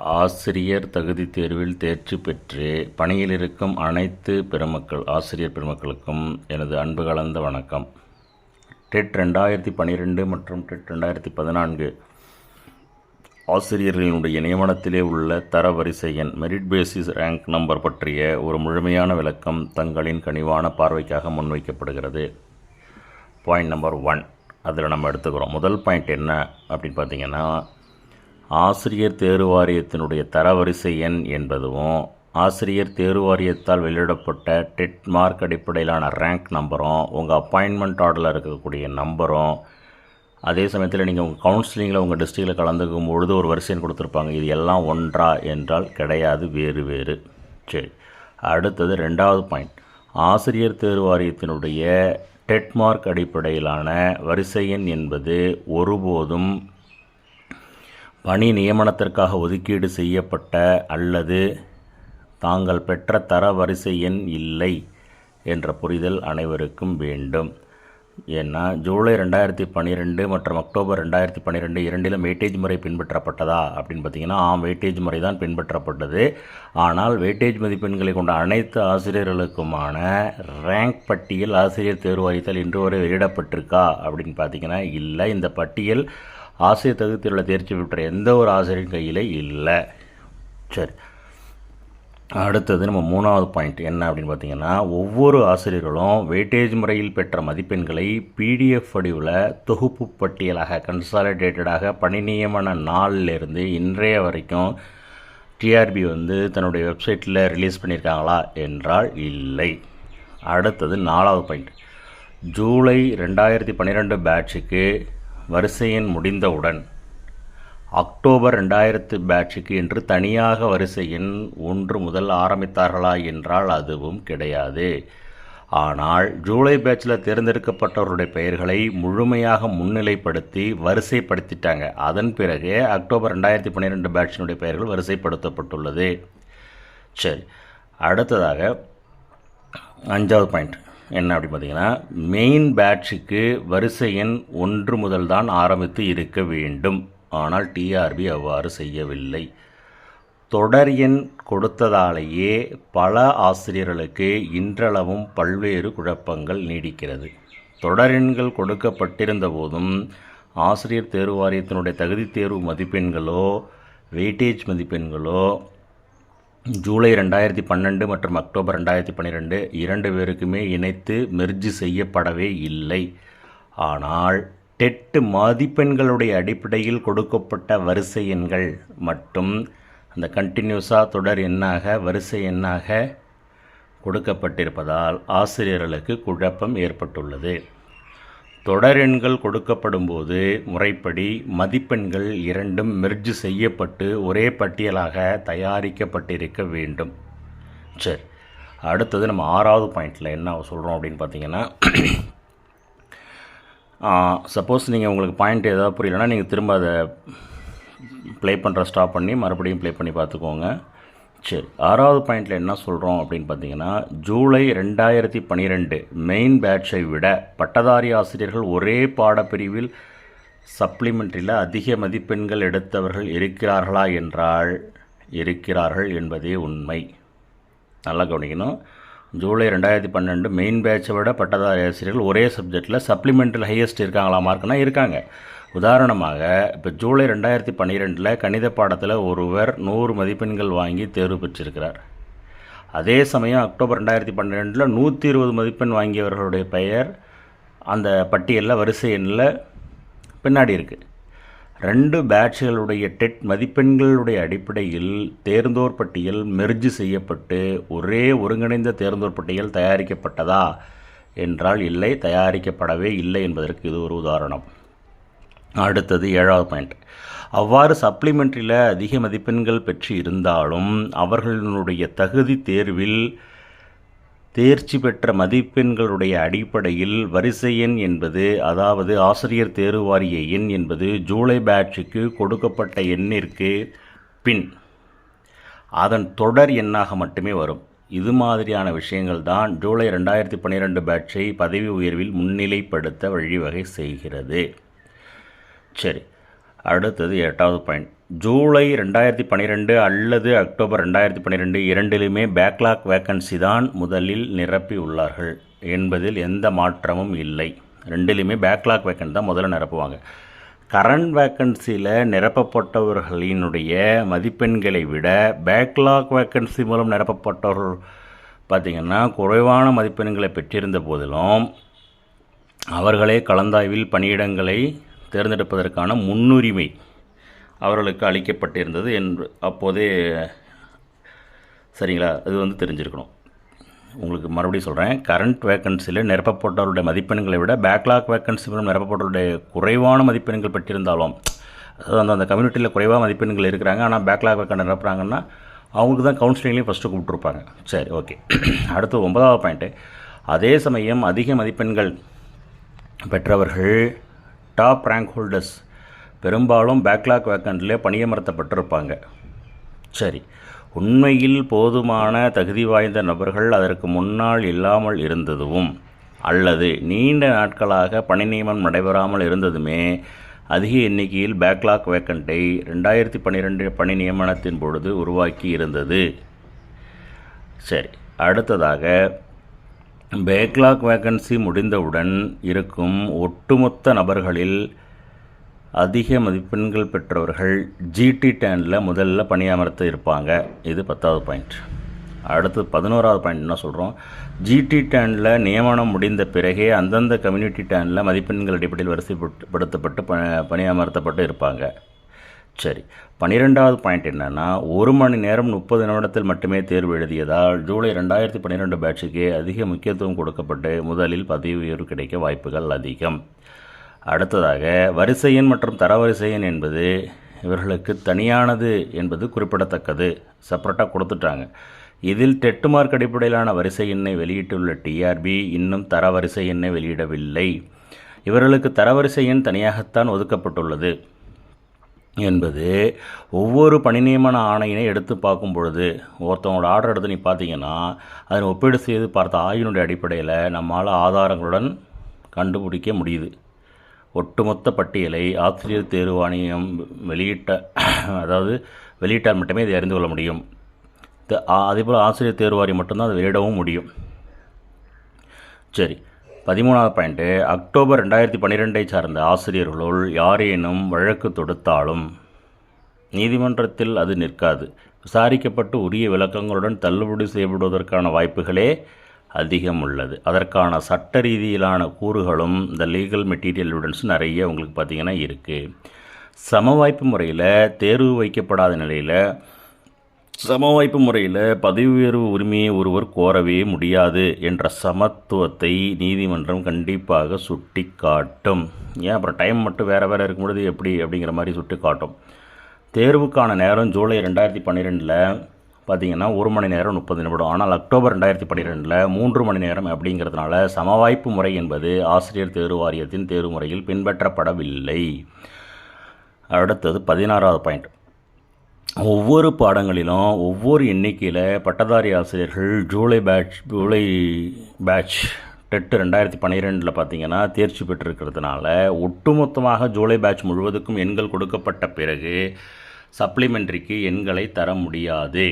ஆசிரியர் தகுதித் தேர்வில் தேர்ச்சி பெற்று பணியில் இருக்கும் அனைத்து ஆசிரியர் பெருமக்களுக்கும் எனது அன்பு கலந்த வணக்கம். டெட் 2012 மற்றும் டெட் 2014 ஆசிரியர்களினுடைய நியமனத்திலே உள்ள தரவரிசை எண் மெரிட் பேசிஸ் ரேங்க் நம்பர் பற்றிய ஒரு முழுமையான விளக்கம் தங்களின் கனிவான பார்வைக்காக முன்வைக்கப்படுகிறது. பாயிண்ட் நம்பர் 1 அதில் நம்ம எடுத்துக்கிறோம். முதல் பாயிண்ட் என்ன அப்படின்னு பார்த்தீங்கன்னா, ஆசிரியர் தேர்வு வாரியத்தினுடைய தரவரிசை எண் என்பதும் ஆசிரியர் தேர்வு வாரியத்தால் வெளியிடப்பட்ட டெட் மார்க் அடிப்படையிலான ரேங்க் நம்பரும் உங்கள் அப்பாயின்மெண்ட் ஆர்டரில் இருக்கக்கூடிய நம்பரும் அதே சமயத்தில் நீங்கள் உங்கள் கவுன்சிலிங்கில் உங்கள் டிஸ்ட்ரிக்டில் கலந்துக்கும் பொழுது ஒரு வரிசைன்னு கொடுத்துருப்பாங்க. இது எல்லாம் ஒன்றா என்றால் கிடையாது, வேறு வேறு. சரி, அடுத்தது 2வது பாயிண்ட். ஆசிரியர் தேர்வு வாரியத்தினுடைய டெட் மார்க் அடிப்படையிலான வரிசை எண் என்பது ஒருபோதும் பணி நியமனத்திற்காக ஒதுக்கீடு செய்யப்பட்ட அல்லது தாங்கள் பெற்ற தரவரிசை எண் இல்லை என்ற புரிதல் அனைவருக்கும் வேண்டும். ஏன்னா ஜூலை 2012 மற்றும் அக்டோபர் 2012 இரண்டிலும் வெயிட்டேஜ் முறை பின்பற்றப்பட்டதா அப்படின்னு பார்த்தீங்கன்னா, வெயிட்டேஜ் முறை தான் பின்பற்றப்பட்டது. ஆனால் வெயிட்டேஜ் மதிப்பெண்களை கொண்ட அனைத்து ஆசிரியர்களுக்குமான ரேங்க் பட்டியல் ஆசிரியர் தேர்வு வாரியத்தால் இன்று வரை வெளியிடப்பட்டிருக்கா அப்படின்னு பார்த்தீங்கன்னா இல்லை. இந்த பட்டியல் ஆசிரியர் தகுதியில் தேர்ச்சி பெற்ற எந்த ஒரு ஆசிரியரின் கையில் இல்லை. சரி, அடுத்தது நம்ம 3வது பாயிண்ட் என்ன அப்படின்னு பார்த்தீங்கன்னா, ஒவ்வொரு ஆசிரியர்களும் வெயிட்டேஜ் முறையில் பெற்ற மதிப்பெண்களை பிடிஎஃப் வடிவில் தொகுப்பு பட்டியலாக கன்சாலிடேட்டடாக பணி நியமன நாளிலிருந்து இன்றைய வரைக்கும் டிஆர்பி தன்னுடைய வெப்சைட்டில் ரிலீஸ் பண்ணியிருக்காங்களா என்றால் இல்லை. அடுத்தது 4வது பாயிண்ட். ஜூலை 2012 பேட்சுக்கு வரிசை எண் முடிந்தவுடன் அக்டோபர் 2000 பேட்சுக்கு என்று தனியாக வரிசை எண் 1 முதல் ஆரம்பித்தார்களா என்றால் அதுவும் கிடையாது. ஆனால் ஜூலை பேட்சில் தேர்ந்தெடுக்கப்பட்டவருடைய பெயர்களை முழுமையாக முன்னிலைப்படுத்தி வரிசைப்படுத்திட்டாங்க. அதன் பிறகு அக்டோபர் 2012 பேட்சினுடைய பெயர்கள் வரிசைப்படுத்தப்பட்டுள்ளது. சரி, அடுத்ததாக 5வது பாயிண்ட் என்ன அப்படின்னு பார்த்தீங்கன்னா, மெயின் பேட்சுக்கு வரிசை எண் 1 முதல் தான் ஆரம்பித்து இருக்க வேண்டும். ஆனால் டிஆர்பி அவ்வாறு செய்யவில்லை. தொடர் எண் கொடுத்ததாலேயே பல ஆசிரியர்களுக்கு இன்றளவும் பல்வேறு குழப்பங்கள் நீடிக்கிறது. தொடர் எண்கள் கொடுக்கப்பட்டிருந்த போதும் ஆசிரியர் தேர்வு வாரியத்தினுடைய தகுதி தேர்வு மதிப்பெண்களோ வெயிட்டேஜ் மதிப்பெண்களோ ஜூலை 2012 மற்றும் அக்டோபர் 2012 இரண்டு பேருக்குமே இணைத்து மெர்ஜ் செய்யப்படவே இல்லை. ஆனால் டெட் மதிப்பெண்களுடைய அடிப்படையில் கொடுக்கப்பட்ட வரிசை எண்கள் மற்றும் அந்த கண்டினியூஸாக தொடர் எண்ணாக வரிசை எண்ணாக கொடுக்கப்பட்டிருப்பதால் ஆசிரியர்களுக்கு குழப்பம் ஏற்பட்டுள்ளது. தொடர் எண்கள் கொடுக்கப்படும் போது முறைப்படி மதிப்பெண்கள் இரண்டும் மெர்ஜ் செய்யப்பட்டு ஒரே பட்டியலாக தயாரிக்கப்பட்டிருக்க வேண்டும். சரி, அடுத்தது நம்ம 6வது பாயிண்டில் என்ன சொல்கிறோம் அப்படின்னு பார்த்தீங்கன்னா, சப்போஸ் நீங்கள் உங்களுக்கு பாயிண்ட் ஏதாவது புரியலன்னா நீங்கள் திரும்ப அதை ப்ளே பண்ணுற ஸ்டாப் பண்ணி மறுபடியும் ப்ளே பண்ணி பார்த்துக்கோங்க. சரி, 6வது பாயிண்டில் என்ன சொல்கிறோம் அப்படின்னு பார்த்தீங்கன்னா, ஜூலை 2012 மெயின் பேட்சை விட பட்டதாரி ஆசிரியர்கள் ஒரே பாடப்பிரிவில் சப்ளிமெண்ட்ரியில் அதிக மதிப்பெண்கள் எடுத்தவர்கள் இருக்கிறார்களா என்றால் இருக்கிறார்கள் என்பதே உண்மை. நல்லா கவனிக்கணும். ஜூலை 2012 மெயின் பேட்சை விட பட்டதாரி ஆசிரியர்கள் ஒரே சப்ஜெக்டில் சப்ளிமெண்ட்ரியில் ஹையஸ்ட் இருக்காங்களா மார்க்னா இருக்காங்க. உதாரணமாக இப்போ ஜூலை 2012 கணித பாடத்தில் ஒருவர் 100 மதிப்பெண்கள் வாங்கி தேர்வு பெற்றிருக்கிறார். அதே சமயம் அக்டோபர் 2012 120 மதிப்பெண் வாங்கியவர்களுடைய பெயர் அந்த பட்டியலில் வரிசை எண்ணில் பின்னாடி இருக்குது. 2 பேட்சுகளுடைய டெட் மதிப்பெண்களுடைய அடிப்படையில் தேர்ந்தோர் பட்டியல் மெர்ஜ் செய்யப்பட்டு ஒரே ஒருங்கிணைந்த தேர்ந்தோர் பட்டியல் தயாரிக்கப்பட்டதா என்றால் இல்லை, தயாரிக்கப்படவே இல்லை என்பதற்கு இது ஒரு உதாரணம். அடுத்தது 7வது பாயிண்ட். அவ்வாறு சப்ளிமெண்ட்ரியில் அதிக மதிப்பெண்கள் பெற்று இருந்தாலும் அவர்களுடைய தகுதி தேர்வில் தேர்ச்சி பெற்ற மதிப்பெண்களுடைய அடிப்படையில் வரிசை எண் என்பது, அதாவது ஆசிரியர் தேர்வு வாரிய எண் என்பது ஜூலை பேட்சுக்கு கொடுக்கப்பட்ட எண்ணிற்கு பின் அதன் தொடர் எண்ணாக மட்டுமே வரும். இது மாதிரியான விஷயங்கள் தான் ஜூலை 2012 பேட்சை பதவி உயர்வில் முன்னிலைப்படுத்த வழிவகை செய்கிறது. சரி, அடுத்தது 8வது பாயிண்ட். ஜூலை 2012 அல்லது அக்டோபர் 2012 இரண்டிலுமே பேக்லாக் வேக்கன்சி தான் முதலில் நிரப்பி உள்ளார்கள் என்பதில் எந்த மாற்றமும் இல்லை. ரெண்டிலுமே பேக்லாக் வேக்கன்சி தான் முதல்ல நிரப்புவாங்க. கரண்ட் வேக்கன்சியில் நிரப்பப்பட்டவர்களினுடைய மதிப்பெண்களை விட பேக்லாக் வேக்கன்சி மூலம் நிரப்பப்பட்டவர்கள் பார்த்திங்கன்னா குறைவான மதிப்பெண்களை பெற்றிருந்த போதிலும் அவர்களே கலந்தாய்வில் பணியிடங்களை தேர்ந்தெடுப்பதற்கான முன்னுரிமை அவர்களுக்கு அளிக்கப்பட்டிருந்தது என்று அப்போதே சரிங்களா, அது தெரிஞ்சிருக்கணும். உங்களுக்கு மறுபடியும் சொல்கிறேன், கரண்ட் வேக்கன்சியில் நிரப்பப்பட்டவருடைய மதிப்பெண்களை விட பேக்லாக் வேக்கன்சி மூலம் நிரப்பப்பட்டவருடைய குறைவான மதிப்பெண்கள் பெற்றிருந்தாலும், அதாவது அந்த கம்யூனிட்டியில் குறைவாக மதிப்பெண்கள் இருக்கிறாங்க ஆனால் பேக்லாக் வேக்கன் நிரப்புறாங்கன்னா அவங்களுக்கு தான் கவுன்சிலிங்லேயும் ஃபஸ்ட்டு கூப்பிட்ருப்பாங்க. சரி, ஓகே. அடுத்து 9வது பாயிண்ட்டு. அதே சமயம் அதிக மதிப்பெண்கள் பெற்றவர்கள் டாப் ரேங்க் ஹோல்டர்ஸ் பெரும்பாலும் பேக்லாக் வேக்கன்ட்லேயே பணியமர்த்தப்பட்டிருப்பாங்க. சரி, உண்மையில் போதுமான தகுதி வாய்ந்த நபர்கள் அதற்கு முன்னால் இல்லாமல் இருந்ததும் அல்லது நீண்ட நாட்களாக பணி நியமனம் நடைபெறாமல் இருந்ததுமே அதிக எண்ணிக்கையில் பேக்லாக் வேக்கண்ட்டை 2012 பணி நியமனத்தின் பொழுது உருவாக்கி இருந்தது. சரி, அடுத்ததாக பேக்லாக் வேக்கன்சி முடிந்தவுடன் இருக்கும் ஒட்டுமொத்த நபர்களில் அதிக மதிப்பெண்கள் பெற்றவர்கள் ஜிடி டேனில் முதல்ல பணியமர்த்த இருப்பாங்க. இது 10வது பாயிண்ட். அடுத்து 11வது பாயிண்ட் என்ன சொல்கிறோம், ஜிடி டேனில் நியமனம் முடிந்த பிறகே அந்தந்த கம்யூனிட்டி டேனில் மதிப்பெண்கள் அடிப்படையில் வரிசைப்படுத்தப்பட்டு பணியமர்த்தப்பட்டு இருப்பாங்க. சரி, 12வது பாயிண்ட் என்னென்னா, 1 மணி நேரம் 30 நிமிடத்தில் மட்டுமே தேர்வு எழுதியதால் ஜூலை 2012 பேட்சுக்கே அதிக முக்கியத்துவம் கொடுக்கப்பட்டு முதலில் பதவி உயர்வு கிடைக்க வாய்ப்புகள் அதிகம். அடுத்ததாக வரிசை எண் மற்றும் தரவரிசை எண் என்பது இவர்களுக்கு தனியானது என்பது குறிப்பிடத்தக்கது. செப்பரேட்டாக கொடுத்துட்டாங்க. இதில் டெட் மார்க் அடிப்படையிலான வரிசை எண்ணை வெளியிட்டுள்ள டிஆர்பி இன்னும் தரவரிசை எண்ணை வெளியிடவில்லை. இவர்களுக்கு தரவரிசை எண் தனியாகத்தான் ஒதுக்கப்பட்டுள்ளது என்பது ஒவ்வொரு பணி நியமன ஆணையினை எடுத்து பார்க்கும் பொழுது ஒருத்தவங்களோட ஆர்டர் எடுத்து நீ பார்த்தீங்கன்னா அதனை ஒப்பீடு செய்து பார்த்த ஆய்வினுடைய அடிப்படையில் நம்மால் ஆதாரங்களுடன் கண்டுபிடிக்க முடியுது. ஒட்டுமொத்த பட்டியலை ஆசிரியர் தேர்வு ஆணையம் வெளியிட்டால் மட்டுமே இதை அறிந்து கொள்ள முடியும். அதேபோல் ஆசிரியர் தேர்வு வாரியம் மட்டும்தான் அதை வெளியிடவும் முடியும். சரி, 13வது பாயிண்ட்டு. அக்டோபர் 2012 சார்ந்த ஆசிரியர்களுள் யாரேனும் வழக்கு தொடுத்தாலும் நீதிமன்றத்தில் அது நிற்காது. விசாரிக்கப்பட்டு உரிய விளக்கங்களுடன் தள்ளுபடி செய்யப்படுவதற்கான வாய்ப்புகளே அதிகம் உள்ளது. அதற்கான சட்ட ரீதியிலான கூறுகளும் இந்த லீகல் மெட்டீரியல் எவிடன்ஸ் நிறைய உங்களுக்கு பார்த்திங்கன்னா இருக்குது. சம வாய்ப்பு முறையில் தேர்வு வைக்கப்படாத நிலையில் சமவாய்ப்பு முறையில் பதவி உயர்வு உரிமையை ஒருவர் கோரவே முடியாது என்ற சமத்துவத்தை நீதிமன்றம் கண்டிப்பாக சுட்டி காட்டும். ஏன் அப்புறம் டைம் மட்டும் வேறு இருக்கும்பொழுது எப்படி அப்படிங்கிற மாதிரி சுட்டி காட்டும். தேர்வுக்கான நேரம் ஜூலை 2012 பார்த்திங்கன்னா 1 மணி நேரம் 30 நிமிடம். ஆனால் அக்டோபர் 2012 3 மணி நேரம் அப்படிங்கிறதுனால சமவாய்ப்பு முறை என்பது ஆசிரியர் தேர்வு வாரியத்தின் தேர்வு முறையில் பின்பற்றப்படவில்லை. அடுத்தது 16வது பாயிண்ட். ஒவ்வொரு பாடங்களிலும் ஒவ்வொரு எண்ணிக்கையில் பட்டதாரி ஆசிரியர்கள் ஜூலை பேட்ச் டெட் 2012 பார்த்திங்கன்னா தேர்ச்சி பெற்றிருக்கிறதுனால ஒட்டுமொத்தமாக ஜூலை பேட்ச் முழுவதுக்கும் எண்கள் கொடுக்கப்பட்ட பிறகு சப்ளிமெண்ட்ரிக்கு எண்களை தர முடியாது.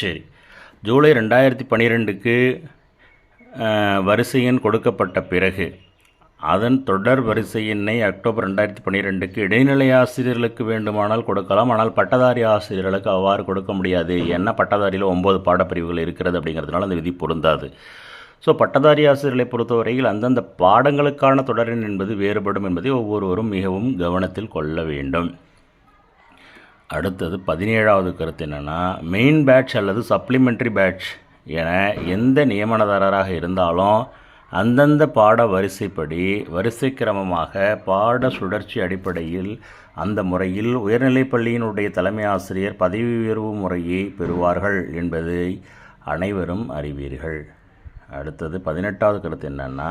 சரி, ஜூலை 2012க்கு வரிசை எண் கொடுக்கப்பட்ட பிறகு அதன் தொடர் வரிசை எண்ணை அக்டோபர் 2012க்கு இடைநிலை ஆசிரியர்களுக்கு வேண்டுமானால் கொடுக்கலாம். ஆனால் பட்டதாரி ஆசிரியர்களுக்கு அவ்வாறு கொடுக்க முடியாது. ஏன்னா பட்டதாரியில் 9 பாடப்பிரிவுகள் இருக்கிறது அப்படிங்கிறதுனால அந்த விதி பொருந்தாது. ஸோ பட்டதாரி ஆசிரியர்களை பொறுத்தவரையில் அந்தந்த பாடங்களுக்கான தொடரின் என்பது வேறுபடும் என்பதை ஒவ்வொருவரும் மிகவும் கவனத்தில் கொள்ள வேண்டும். அடுத்தது 17வது கருத்து என்னென்னா, மெயின் பேட்ச் அல்லது சப்ளிமெண்ட்ரி பேட்ச் என எந்த நியமனதாரராக இருந்தாலும் அந்தந்த பாட வரிசைப்படி வரிசை கிரமமாக பாட சுழற்சி அடிப்படையில் அந்த முறையில் உயர்நிலைப் பள்ளியினுடைய தலைமை ஆசிரியர் பதவி உயர்வு முறையை பெறுவார்கள் என்பதை அனைவரும் அறிவீர்கள். அடுத்தது 18வது கருத்து என்னென்னா,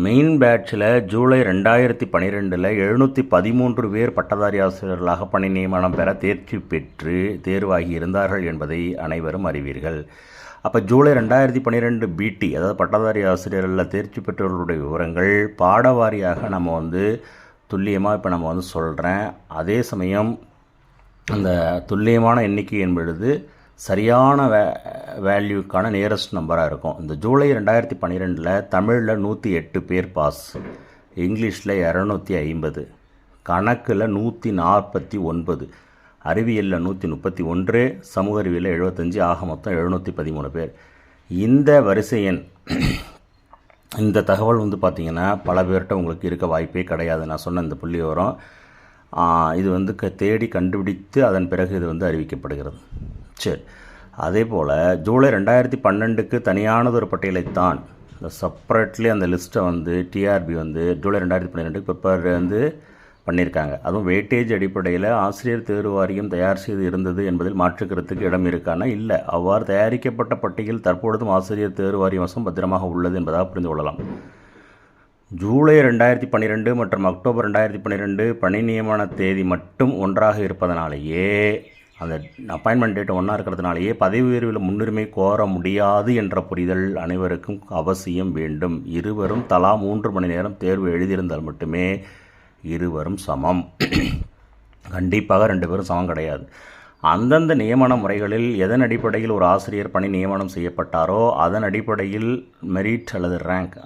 மெயின் பேட்சில் ஜூலை 2012 713 பேர் பட்டதாரி ஆசிரியர்களாக பணி நியமனம் பெற தேர்ச்சி பெற்று தேர்வாகி இருந்தார்கள் என்பதை அனைவரும் அறிவீர்கள். அப்போ ஜூலை 2012 பிடி அதாவது பட்டதாரி ஆசிரியர்களில் தேர்ச்சி பெற்றவர்களுடைய விவரங்கள் பாடவாரியாக நம்ம துல்லியமாக இப்போ நம்ம வந்து சொல்கிறேன். அதே சமயம் அந்த துல்லியமான எண்ணிக்கை என்பது சரியான வேல்யூக்கான நியரஸ்ட் நம்பராக இருக்கும். இந்த ஜூலை 2012 தமிழில் 108 பேர் பாஸ், இங்கிலீஷில் 250, கணக்கில் 149, அறிவியலில் 131, சமூக அறிவியலில் 75, ஆக மொத்தம் 713 பேர். இந்த வரிசை எண், இந்த தகவல் வந்து பார்த்திங்கன்னா பல பேர்கிட்ட உங்களுக்கு இருக்க வாய்ப்பே கிடையாது. நான் சொன்ன இந்த புள்ளி விவரம் இது வந்து தேடி கண்டுபிடித்து அதன் பிறகு இது வந்து அறிவிக்கப்படுகிறது. சரி, அதே போல் ஜூலை 2012க்கு தனியானது ஒரு பட்டியலைத்தான் இந்த செப்பரேட்லி அந்த லிஸ்ட்டை வந்து டிஆர்பி வந்து ஜூலை 2012க்கு ப்ரிப்பேர் வந்து பண்ணியிருக்காங்க. அதுவும் வெயிட்டேஜ் அடிப்படையில் ஆசிரியர் தேர்வு வாரியம் தயார் செய்து இருந்தது என்பதில் மாற்றுக்கிறதுக்கு இடம் இருக்கானா? இல்லை. அவ்வாறு தயாரிக்கப்பட்ட பட்டியல் தற்பொழுதும் ஆசிரியர் தேர்வு வாரியம் வசம் பத்திரமாக உள்ளது என்பதாக புரிந்து கொள்ளலாம். ஜூலை 2012 மற்றும் அக்டோபர் 2012 பணி நியமன தேதி மட்டும் ஒன்றாக இருப்பதனாலேயே, அந்த அப்பாயின்மெண்ட் டேட் ஒன்றா இருக்கிறதுனாலேயே பதவி உயர்வில் முன்னுரிமை கோர முடியாது என்ற புரிதல் அனைவருக்கும் அவசியம் வேண்டும். இருவரும் தலா 3 மணி நேரம் தேர்வு எழுதியிருந்தால் மட்டுமே இருவரும் சமம். கண்டிப்பாக 2 பேரும் சமம் கிடையாது. அந்தந்த நியமன முறைகளில் எதன் அடிப்படையில் ஒரு ஆசிரியர் பணி நியமனம் செய்யப்பட்டாரோ அதன் அடிப்படையில் மெரிட் அல்லது ரேங்க்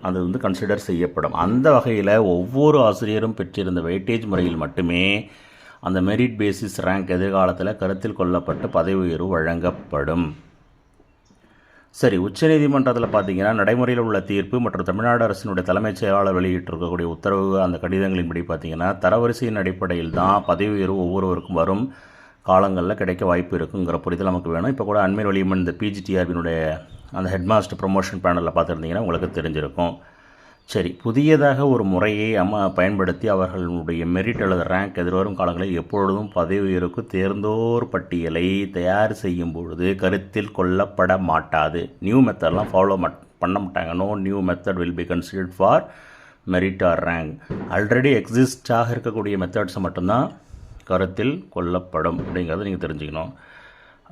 அது வந்து கன்சிடர் செய்யப்படும். அந்த வகையில் ஒவ்வொரு ஆசிரியரும் பெற்றிருந்த வெயிட்டேஜ் முறையில் மட்டுமே அந்த மெரிட் பேசிஸ் ரேங்க் எதிர்காலத்தில் கருத்தில் கொள்ளப்பட்டு பதவி உயர்வு வழங்கப்படும். சரி, உச்சநீதிமன்றத்தில் பார்த்தீங்கன்னா நடைமுறையில் உள்ள தீர்ப்பு மற்றும் தமிழ்நாடு அரசினுடைய தலைமைச் செயலாளர் வெளியிட்டிருக்கக்கூடிய உத்தரவு, அந்த கடிதங்களின்படி பார்த்தீங்கன்னா தரவரிசையின் அடிப்படையில் தான் பதவி உயர்வு ஒவ்வொருவருக்கும் வரும் காலங்களில் கிடைக்க வாய்ப்பு இருக்குங்கிற புரிதல் நமக்கு வேணும். இப்போ கூட அண்மையில் வெளியிட்ட இந்த பிஜிடிஆர்பியினுடைய அந்த ஹெட்மாஸ்டர் ப்ரொமோஷன் பேனலில் பார்த்துருந்தீங்கன்னா உங்களுக்கு தெரிஞ்சிருக்கும். சரி, புதியதாக ஒரு முறையை பயன்படுத்தி அவர்களுடைய மெரிட் அல்லது ரேங்க் எதிர்வரும் காலங்களில் எப்பொழுதும் பதவி உயர்வுக்கு தேர்ந்தோர் பட்டியலை தயார் செய்யும் பொழுது கருத்தில் கொள்ளப்பட மாட்டாது. நியூ மெத்தட்லாம் ஃபாலோ பண்ண மாட்டாங்க. No new method will be considered for merit or rank. Already எக்ஸிஸ்டாக இருக்கக்கூடிய மெத்தட்ஸை மட்டும்தான் கருத்தில் கொள்ளப்படும் அப்படிங்கிறத நீங்கள் தெரிஞ்சுக்கணும்.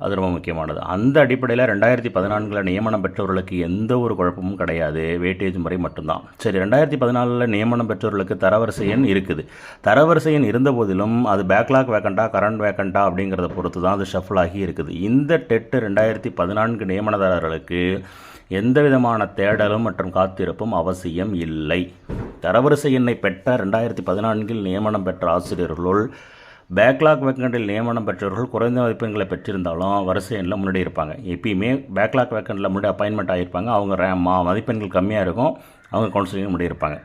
அது ரொம்ப முக்கியமானது. அந்த அடிப்படையில் 2014 நியமனம் பெற்றவர்களுக்கு எந்த ஒரு குழப்பமும் கிடையாது. வெயிட்டேஜ் முறை மட்டும்தான். சரி, 2014 நியமனம் பெற்றவர்களுக்கு தரவரிசை எண் இருக்குது. தரவரிசை எண் இருந்த போதிலும் அது பேக்லாக் வேக்கண்டா கரண்ட் வேக்கண்டா அப்படிங்கிறத பொறுத்து தான் அது ஷஃபிள் ஆகி இருக்குது. இந்த டெட் 2014 நியமனதாரர்களுக்கு எந்த விதமான தேடலும் மற்றும் காத்திருப்பும் அவசியம் இல்லை. தரவரிசை எண்ணை பெற்ற 2014 நியமனம் பெற்ற ஆசிரியர்களுள் பேக்லாக் வேக்கண்டில் நியமனம் பெற்றவர்கள் குறைந்த மதிப்பெண்களை பெற்றிருந்தாலும் வரிசை எண்ணில் முன்னாடி இருப்பாங்க. எப்பயுமே பேக்லாக் வேக்கண்டில் முன்னாடி அப்பாயின்மெண்ட் ஆகியிருப்பாங்க. அவங்க மதிப்பெண்கள் கம்மியாக இருக்கும், அவங்க கவுன்சிலிங் முன்னாடி இருப்பாங்க.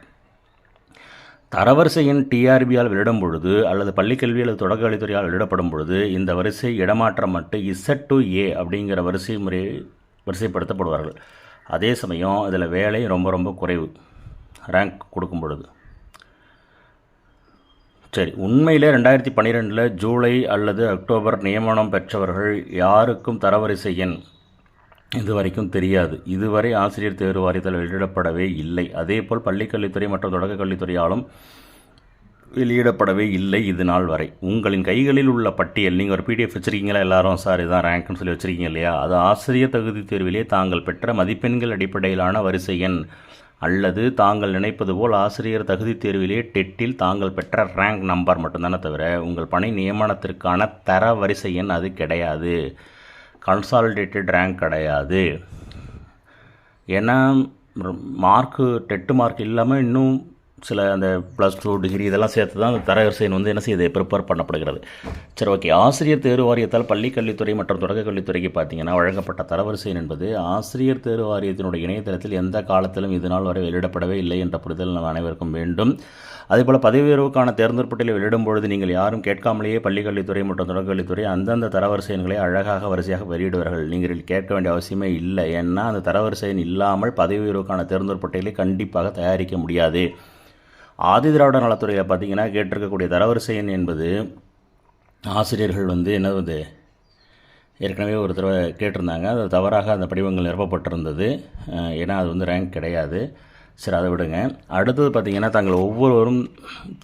தரவரிசை எண் டிஆர்பியால் வெளியிடும் பொழுது அல்லது பள்ளிக்கல்வி அல்லது தொடக்கக்கல்வித்துறையால் வெளியிடப்படும் பொழுது இந்த வரிசை இடமாற்றம் மட்டும் Z to A அப்படிங்கிற வரிசைப்படுத்தப்படுவார்கள். அதே சமயம் இதில் வேலை ரொம்ப ரொம்ப குறைவு ரேங்க் கொடுக்கும் பொழுது. சரி, உண்மையில் 2012 ஜூலை அல்லது அக்டோபர் நியமனம் பெற்றவர்கள் யாருக்கும் தரவரிசை எண் இதுவரைக்கும் தெரியாது. இதுவரை ஆசிரியர் தேர்வு வாரியத்தில் வெளியிடப்படவே இல்லை. அதேபோல் பள்ளிக்கல்வித்துறை மற்றும் தொடக்கக்கல்வித்துறையாலும் வெளியிடப்படவே இல்லை இது நாள் வரை. உங்களின் கைகளில் உள்ள பட்டியல், நீங்கள் ஒரு PDF வச்சுருக்கீங்களா எல்லாரும்? சார் இதுதான் ரேங்க்னு சொல்லி வச்சுருக்கீங்க இல்லையா? அது ஆசிரியர் தகுதி தேர்விலே தாங்கள் பெற்ற மதிப்பெண்கள் அடிப்படையிலான வரிசை எண் அல்லது தாங்கள் நினைப்பது போல் ஆசிரியர் தகுதி தேர்விலே டெட்டில் தாங்கள் பெற்ற ரேங்க் நம்பர் மட்டும்தானே தவிர உங்கள் பணி நியமனத்திற்கான தர வரிசை எண் அது கிடையாது. கன்சாலிடேட்டட் ரேங்க் கிடையாது. ஏன்னா டெட்டு மார்க் இல்லாமல் இன்னும் சில அந்த +2 டிகிரி இதெல்லாம் சேர்த்து தான் தரவரிசை வந்து என்ன செய்யுது, ப்ரிப்பேர் பண்ணப்படுகிறது. சரி, ஓகே. ஆசிரியர் தேர்வு வாரியத்தால் பள்ளி கல்வித்துறை மற்றும் தொடக்கக்கல்வித்துறைக்கு பார்த்தீங்கன்னா வழங்கப்பட்ட தரவரிசை என்பது ஆசிரியர் தேர்வு வாரியத்தினுடைய இணையதளத்தில் எந்த காலத்திலும் இது நாள் வரை வெளியிடப்படவே இல்லை என்ற புரிதல் நம்ம அனைவருக்கும் வேண்டும். அதேபோல் பதவி உயர்வுக்கான தேர்ந்தெடுப்பு பட்டியலை வெளியிடும் பொழுது நீங்கள் யாரும் கேட்காமலேயே பள்ளிக்கல்வித்துறை மற்றும் தொடக்கக்கல்வித்துறை அந்தந்த தரவரிசை எண்களை அழகாக வரிசையாக வெளியிடுவார்கள். நீங்கள் கேட்க வேண்டிய அவசியமே இல்லை. ஏன்னா அந்த தரவரிசை எண் இல்லாமல் பதவி உயர்வுக்கான தேர்ந்தெடுப்பு பட்டியலை கண்டிப்பாக தயாரிக்க முடியாது. ஆதி திராவிட நலத்துறையில் பார்த்திங்கன்னா கேட்டிருக்கக்கூடிய தரவரிசை எண் என்பது ஆசிரியர்கள் வந்து என்னது ஏற்கனவே ஒரு தடவை கேட்டிருந்தாங்க. அது தவறாக அந்த படிவங்கள் நிரப்பப்பட்டிருந்தது. ஏன்னா அது வந்து ரேங்க் கிடையாது. சரி, அதை விடுங்க. அடுத்தது பார்த்திங்கன்னா தாங்கள் ஒவ்வொருவரும்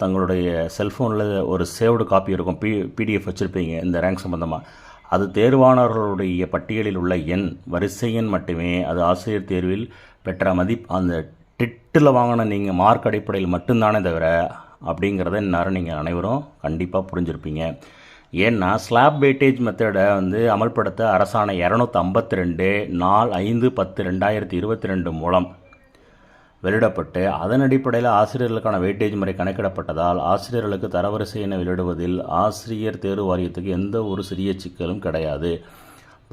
தங்களுடைய செல்ஃபோனில் ஒரு சேவ்டு காப்பி இருக்கும், PDF வச்சுருப்பீங்க இந்த ரேங்க் சம்மந்தமாக. அது தேர்வானவர்களுடைய பட்டியலில் உள்ள எண் வரிசை எண் மட்டுமே. அது ஆசிரியர் தேர்வில் பெற்ற அந்த டெட்டில் வாங்கின நீங்கள் மார்க் அடிப்படையில் மட்டும்தானே தவிர அப்படிங்கிறத இந்நேரம் நீங்கள் அனைவரும் கண்டிப்பாக புரிஞ்சுருப்பீங்க. ஏன்னா ஸ்லாப் வெயிட்டேஜ் மெத்தடை அமல்படுத்த அரசாணை 252 நாள் 5/10/2022 மூலம் வெளியிடப்பட்டு அதன் அடிப்படையில் ஆசிரியர்களுக்கான வெயிட்டேஜ் முறை கணக்கிடப்பட்டதால் ஆசிரியர்களுக்கு தரவரிசை என வெளியிடுவதில் ஆசிரியர் தேர்வு வாரியத்துக்கு எந்த ஒரு சிறிய சிக்கலும் கிடையாது.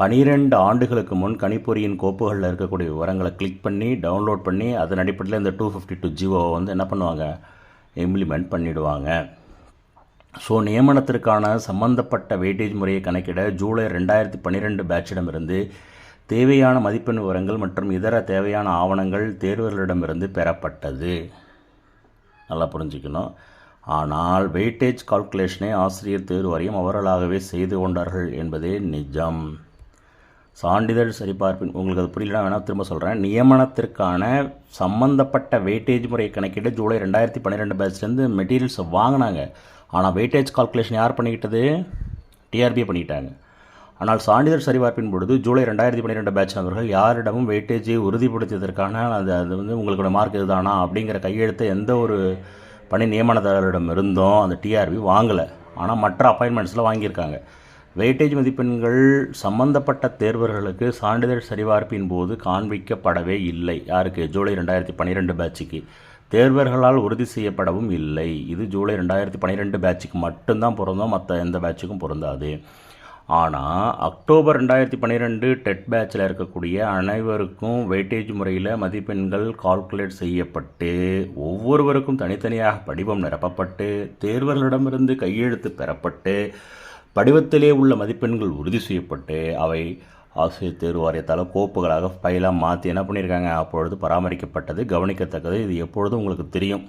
12 ஆண்டுகளுக்கு முன் கணிப்பொறியின் கோப்புகளில் இருக்கக்கூடிய விவரங்களை கிளிக் பண்ணி டவுன்லோட் பண்ணி அதன் அடிப்படையில் இந்த 252 ஜிஓவை என்ன பண்ணுவாங்க, இம்ப்ளிமெண்ட் பண்ணிவிடுவாங்க. ஸோ நியமனத்திற்கான சம்பந்தப்பட்ட வெயிட்டேஜ் முறையை கணக்கிட ஜூலை 2012 பேட்சிடமிருந்து தேவையான மதிப்பெண் விவரங்கள் மற்றும் இதர தேவையான ஆவணங்கள் தேர்வர்களிடமிருந்து பெறப்பட்டது. நல்லா புரிஞ்சுக்கணும். ஆனால் வெயிட்டேஜ் கால்குலேஷனை ஆசிரியர் தேர்வு வாரியம் அவர்களாகவே செய்து கொண்டார்கள் என்பதே நிஜம். சான்றிதழ் சரிபார்ப்பின் உங்களுக்கு அது புரியலனா வேணால் திரும்ப சொல்கிறேன். நியமனத்திற்கான சம்பந்தப்பட்ட வெயிட்டேஜ் முறையை கணக்கிட ஜூலை 2012 பேட்ச்லேருந்து மெட்டீரியல்ஸை வாங்கினாங்க. ஆனால் வெயிட்டேஜ் கால்குலேஷன் யார் பண்ணிக்கிட்டது? டிஆர்பியை பண்ணிக்கிட்டாங்க. ஆனால் சான்றிதழ் சரிபார்ப்பின் பொழுது ஜூலை 2012 பேட்ச் நபர்கள் யாரிடமும் வெயிட்டேஜை உறுதிப்படுத்தியதற்கான அது உங்களோட மார்க் இதுதானா அப்படிங்கிற கையெழுத்தை எந்த ஒரு பணி நியமனதாரரிடம் இருந்தும் அந்த டிஆர்பி வாங்கலை. ஆனால் மற்ற அப்பாயின்மெண்ட்ஸில் வாங்கியிருக்காங்க. வெயிட்டேஜ் மதிப்பெண்கள் சம்பந்தப்பட்ட தேர்வர்களுக்கு சான்றிதழ் சரிபார்ப்பின் போது காண்பிக்கப்படவே இல்லை. யாருக்கு? ஜூலை 2012 பேட்சுக்கு. தேர்வர்களால் உறுதி செய்யப்படவும் இல்லை. இது ஜூலை 2012 பேட்சுக்கு மட்டும்தான் பொருந்தும், மற்ற எந்த பேட்சுக்கும் பொருந்தாது. ஆனால் அக்டோபர் 2012 டெட் பேட்சில் இருக்கக்கூடிய அனைவருக்கும் வெயிட்டேஜ் முறையில் மதிப்பெண்கள் கால்குலேட் செய்யப்பட்டு ஒவ்வொருவருக்கும் தனித்தனியாக படிவம் நிரப்பப்பட்டு தேர்வர்களிடமிருந்து கையெழுத்து பெறப்பட்டு படிவத்திலே உள்ள மதிப்பெண்கள் உறுதி செய்யப்பட்டு அவை ஆசிரியர் தேர்வு வாரியத்தால் கோப்புகளாக ஃபைலாக மாற்றி என்ன பண்ணியிருக்காங்க, அப்பொழுது பராமரிக்கப்பட்டது. கவனிக்கத்தக்கது. இது எப்பொழுதும் உங்களுக்கு தெரியும்.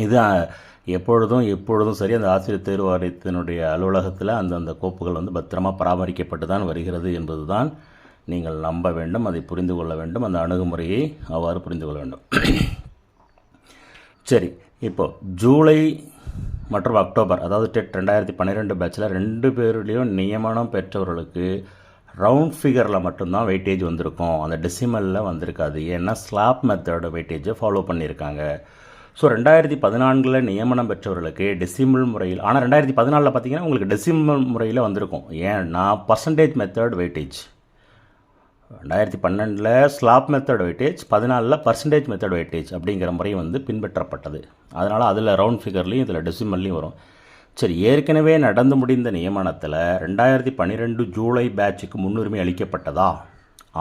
இது எப்பொழுதும் சரி அந்த ஆசிரியர் தேர்வு வாரியத்தினுடைய அலுவலகத்தில் அந்தந்த கோப்புகள் பத்திரமாக பராமரிக்கப்பட்டு தான் வருகிறது என்பது தான் நீங்கள் நம்ப வேண்டும், அதை புரிந்து கொள்ள வேண்டும், அந்த அணுகுமுறையை அவ்வாறு புரிந்து கொள்ள வேண்டும். சரி, இப்போது ஜூலை மற்றும் அக்டோபர், அதாவது டெட் 2012 பேட்சில் 2 பேருலேயும் நியமனம் பெற்றவர்களுக்கு ரவுண்ட் ஃபிகரில் மட்டும்தான் வெயிட்டேஜ் வந்திருக்கும், அந்த டெசிமலில் வந்திருக்காது. ஏன்னா ஸ்லாப் மெத்தடோட வெயிட்டேஜை ஃபாலோ பண்ணியிருக்காங்க. ஸோ 2014 நியமனம் பெற்றவர்களுக்கு டெசிமல் முறையில், ஆனால் 2014 பார்த்தீங்கன்னா உங்களுக்கு டெசிமல் முறையில் வந்திருக்கும். ஏன்னா percentage method weightage 2012 slab method weightage, 14 percentage method weightage அப்படிங்கிற முறை பின்பற்றப்பட்டது. அதனால் அதில் ரவுண்ட் ஃபிகர்லேயும் இதில் டெசிமல்லையும் வரும். சரி, ஏற்கனவே நடந்து முடிந்த நியமனத்தில் 2012 ஜூலை பேட்சுக்கு முன்னுரிமை அளிக்கப்பட்டதா?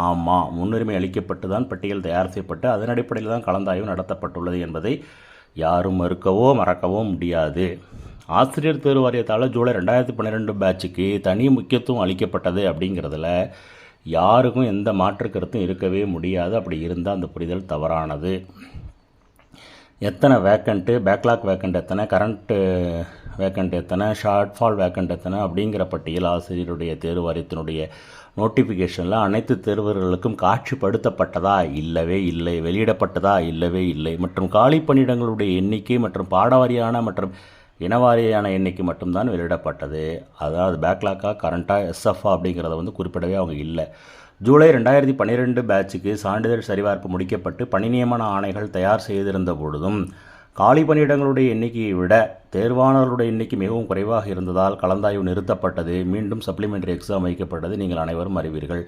ஆமாம், முன்னுரிமை அளிக்கப்பட்டு தான் பட்டியல் தயார் செய்யப்பட்டு அதன் அடிப்படையில் தான் கலந்தாய்வு நடத்தப்பட்டுள்ளது என்பதை யாரும் மறக்கவோ முடியாது. ஆசிரியர் தேர்வு வாரியத்தால் ஜூலை 2012 பேட்சுக்கு தனி முக்கியத்துவம் அளிக்கப்பட்டது அப்படிங்கிறதுல யாருக்கும் எந்த மாற்று கருத்தும் இருக்கவே முடியாது. அப்படி இருந்தால் அந்த புரிதல் தவறானது. எத்தனை வேக்கண்ட்டு, பேக்லாக் வேக்கண்ட் எத்தனை, கரண்ட்டு வேக்கண்ட் எத்தனை, ஷார்ட் ஃபால் வேக்கண்ட் எத்தனை அப்படிங்கிற பட்டியல் ஆசிரியருடைய தேர்வு வாரியத்தினுடைய நோட்டிஃபிகேஷனில் அனைத்து தேர்வர்களுக்கும் காட்சிப்படுத்தப்பட்டதா? இல்லவே இல்லை. வெளியிடப்பட்டதா? இல்லவே இல்லை. மற்றும் காலி பணியிடங்களுடைய எண்ணிக்கை மற்றும் பாடவாரியான மற்றும் இனவாரியான எண்ணிக்கை மட்டும்தான் வெளியிடப்பட்டது. அதாவது பேக்லாக்காக கரண்ட்டாக எஸ்எஃப்ஆ அப்படிங்கிறத குறிப்பிடவே அவங்க இல்லை. ஜூலை 2012 பேட்சுக்கு சான்றிதழ் சரிபார்ப்பு முடிக்கப்பட்டு பணி நியமன ஆணைகள் தயார் செய்திருந்த பொழுதும் காலி பணியிடங்களுடைய எண்ணிக்கையை விட தேர்வானவர்களுடைய எண்ணிக்கை மிகவும் குறைவாக இருந்ததால் கலந்தாய்வு நிறுத்தப்பட்டது. மீண்டும் சப்ளிமெண்டரி எக்ஸாம் வைக்கப்பட்டது. நீங்கள் அனைவரும் அறிவீர்கள்.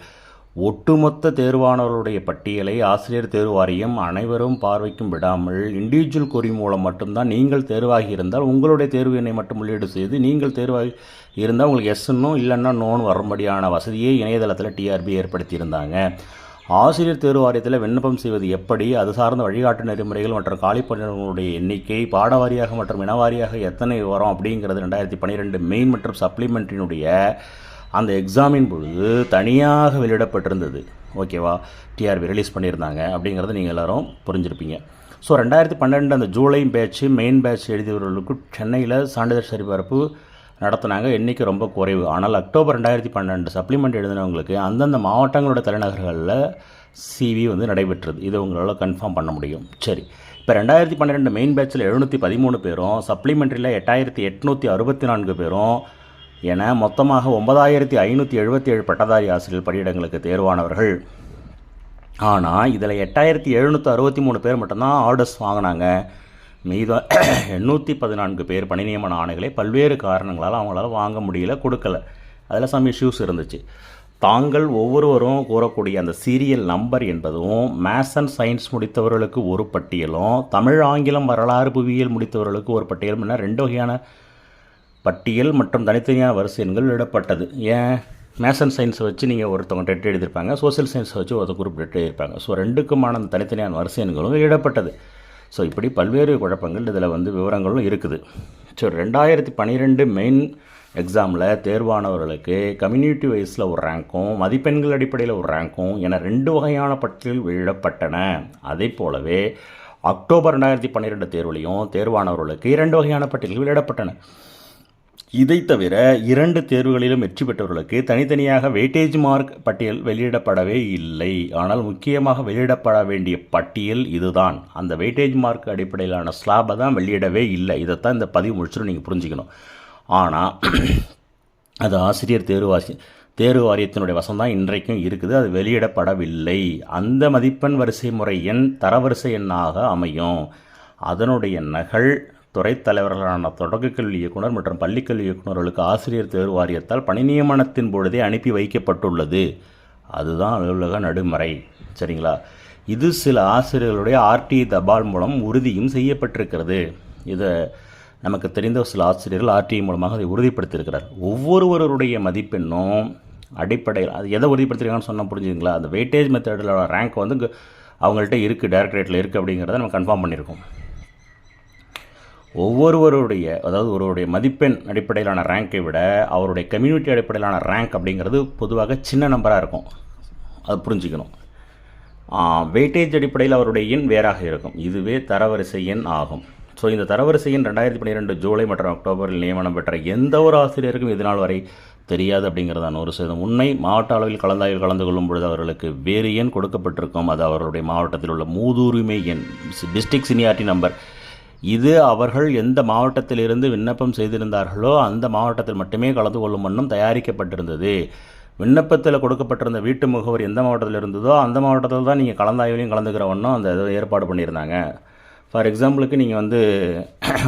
ஒட்டுமொத்த தேர்வானவர்களுடைய பட்டியலை ஆசிரியர் தேர்வு வாரியம் அனைவரும் பார்வைக்கும் விடாமல் இண்டிவிஜுவல் கொரி மூலம் மட்டும்தான் நீங்கள் தேர்வாகி இருந்தால் உங்களுடைய தேர்வு எண்ணை மட்டும் உள்ளீடு செய்து நீங்கள் தேர்வாகி இருந்தால் உங்களுக்கு எஸ்ன்னும் இல்லைன்னா நோன்னு வரும்படியான வசதியை இணையதளத்தில் டிஆர்பி ஏற்படுத்தியிருந்தாங்க. ஆசிரியர் தேர்வு வாரியத்தில் விண்ணப்பம் செய்வது எப்படி, அது சார்ந்த வழிகாட்டு நெறிமுறைகள் மற்றும் காலிப்பணியிடங்களுடைய எண்ணிக்கை பாடவாரியாக மற்றும் இனவாரியாக எத்தனை வரும் அப்படிங்கிறது 2012 மெயின் மற்றும் சப்ளிமெண்ட்ரினுடைய அந்த எக்ஸாமின் பொழுது தனியாக வெளியிடப்பட்டிருந்தது. ஓகேவா? டிஆர்பி ரிலீஸ் பண்ணியிருந்தாங்க அப்படிங்கிறத நீங்கள் எல்லோரும் புரிஞ்சிருப்பீங்க. ஸோ 2012 அந்த ஜூலை பேட்ச் மெயின் பேட்ச் எழுதியவர்களுக்கு சென்னையில் சான்றிதழ் சரிபார்ப்பு நடத்தினாங்க. எண்ணிக்கை ரொம்ப குறைவு. ஆனால் அக்டோபர் 2012 சப்ளிமெண்ட் எழுதினவங்களுக்கு அந்தந்த மாவட்டங்களோட தலைநகர்களில் சிவி நடைபெற்றது. இதை உங்களால் கன்ஃபார்ம் பண்ண முடியும். சரி, இப்போ 2012 மெயின் பேட்சில் 713 பேரும் சப்ளிமெண்ட்ரியில் 8864 பேரும் என மொத்தமாக 9577 பட்டதாரி ஆசிரியர் பணியிடங்களுக்கு தேர்வானவர்கள். ஆனால் இதில் 8763 பேர் மட்டும்தான் ஆர்டர்ஸ் வாங்கினாங்க. மீதம் 814 பேர் பணி நியமன ஆணைகளை பல்வேறு காரணங்களால் அவங்களால வாங்க முடியல, கொடுக்கல. அதில் சம் இஷ்யூஸ் இருந்துச்சு. தாங்கள் ஒவ்வொருவரும் கூறக்கூடிய அந்த சீரியல் நம்பர் என்பதும் மேத்ஸ் அண்ட் சயின்ஸ் முடித்தவர்களுக்கு ஒரு பட்டியலும், தமிழ் ஆங்கிலம் வரலாறு புவியியல் முடித்தவர்களுக்கு ஒரு பட்டியலும் என 2 வகையான பட்டியல் மற்றும் தனித்தனியான வரிசை எண்கள் இடப்பட்டது. ஏன்? மேத்ஸ் அண்ட் சயின்ஸை வச்சு நீங்கள் ஒருத்தவங்க டெட் எழுதியிருப்பாங்க, சோசியல் சயின்ஸை வச்சு ஒருத்தர் குரூப் டெட் எழுதியிருப்பாங்க. ஸோ 2க்குமான அந்த தனித்தனியான வரிசை எண்களும் இடப்பட்டது. ஸோ இப்படி பல்வேறு குழப்பங்கள் இதில் விவரங்களும் இருக்குது. ஸோ 2012 மெயின் எக்ஸாமில் தேர்வானவர்களுக்கு கம்யூனிட்டி வைஸில் ஒரு ரேங்க்கும் மதிப்பெண்கள் அடிப்படையில் ஒரு ரேங்க்கும் என 2 வகையான பட்டியல் வெளியிடப்பட்டன. அதே போலவே அக்டோபர் 2012 தேர்வுலையும் தேர்வானவர்களுக்கு 2 வகையான பட்டியல்கள் வெளியிடப்பட்டன. இதை தவிர 2 தேர்வுகளிலும் வெற்றி பெற்றவர்களுக்கு தனித்தனியாக வெயிட்டேஜ் மார்க் பட்டியல் வெளியிடப்படவே இல்லை. ஆனால் முக்கியமாக வெளியிடப்பட வேண்டிய பட்டியல் இதுதான். அந்த வெயிட்டேஜ் மார்க் அடிப்படையிலான ஸ்லாபை தான் வெளியிடவே இல்லை. இதைத்தான் இந்த பதிவு முடிச்சுட்டு நீங்கள் புரிஞ்சுக்கணும். ஆனால் அது ஆசிரியர் தேர்வு வாரியத்தினுடைய வசம்தான் இன்றைக்கும் இருக்குது. அது வெளியிடப்படவில்லை. அந்த மதிப்பெண் வரிசை முறை எண் தரவரிசை எண்ணாக அமையும். அதனுடைய நகல் துறைத் தலைவர்களான தொடக்கக்கல்வி இயக்குனர் மற்றும் பள்ளிக்கல்வி இயக்குநர்களுக்கு ஆசிரியர் தேர்வு வாரியத்தால் பணி நியமனத்தின் பொழுதே அனுப்பி வைக்கப்பட்டுள்ளது. அதுதான் அலுவலக நடைமுறை. சரிங்களா? இது சில ஆசிரியர்களுடைய ஆர்டி தபால் மூலம் உறுதியும் செய்யப்பட்டிருக்கிறது. இதை நமக்கு தெரிந்த சில ஆசிரியர்கள் ஆர்டிஐ மூலமாக அதை உறுதிப்படுத்தியிருக்கிறார். ஒவ்வொருவருடைய மதிப்பெண்ணும் அடிப்படையில் அது எதை உறுதிப்படுத்திருக்காங்கன்னு சொன்னால் புரிஞ்சுங்களா? அந்த வெயிட்டேஜ் மெத்தடில் ரேங்க் அவங்கள்ட்ட இருக்குது, டைரக்டரேட்டில் இருக்குது அப்படிங்கிறத நம்ம கன்ஃபார்ம் பண்ணியிருக்கோம். ஒருவருடைய மதிப்பெண் அடிப்படையிலான ரேங்கை விட அவருடைய கம்யூனிட்டி அடிப்படையிலான ரேங்க் அப்படிங்கிறது பொதுவாக சின்ன நம்பராக இருக்கும். அது புரிஞ்சுக்கணும். வெயிட்டேஜ் அடிப்படையில் அவருடைய எண் வேறாக இருக்கும். இதுவே தரவரிசை எண் ஆகும். ஸோ இந்த தரவரிசை எண் 2012 ஜூலை மற்றும் அக்டோபரில் நியமனம் பெற்ற எந்த ஒரு ஆசிரியருக்கும் இதுநாள் வரை தெரியாது அப்படிங்கிறதான் 100% உண்மை. மாவட்ட அளவில் கலந்தாய்வில் கலந்து கொள்ளும் பொழுது அவர்களுக்கு வேறு எண் கொடுக்கப்பட்டிருக்கும். அது அவர்களுடைய மாவட்டத்தில் உள்ள மூதுரிமை எண், டிஸ்ட்ரிக்ட் சீனியாரிட்டி நம்பர். இது அவர்கள் எந்த மாவட்டத்திலிருந்து விண்ணப்பம் செய்திருந்தார்களோ அந்த மாவட்டத்தில் மட்டுமே கலந்து கொள்ளும் வண்ணம் தயாரிக்கப்பட்டிருந்தது. விண்ணப்பத்தில் கொடுக்கப்பட்டிருந்த வீட்டு முகவர் எந்த மாவட்டத்தில் இருந்ததோ அந்த மாவட்டத்தில் தான் நீங்கள் கலந்தாய்விலையும் கலந்துக்கிற வண்ணம் அந்த ஏற்பாடு பண்ணியிருந்தாங்க. ஃபார் எக்ஸாம்பிளுக்கு நீங்கள்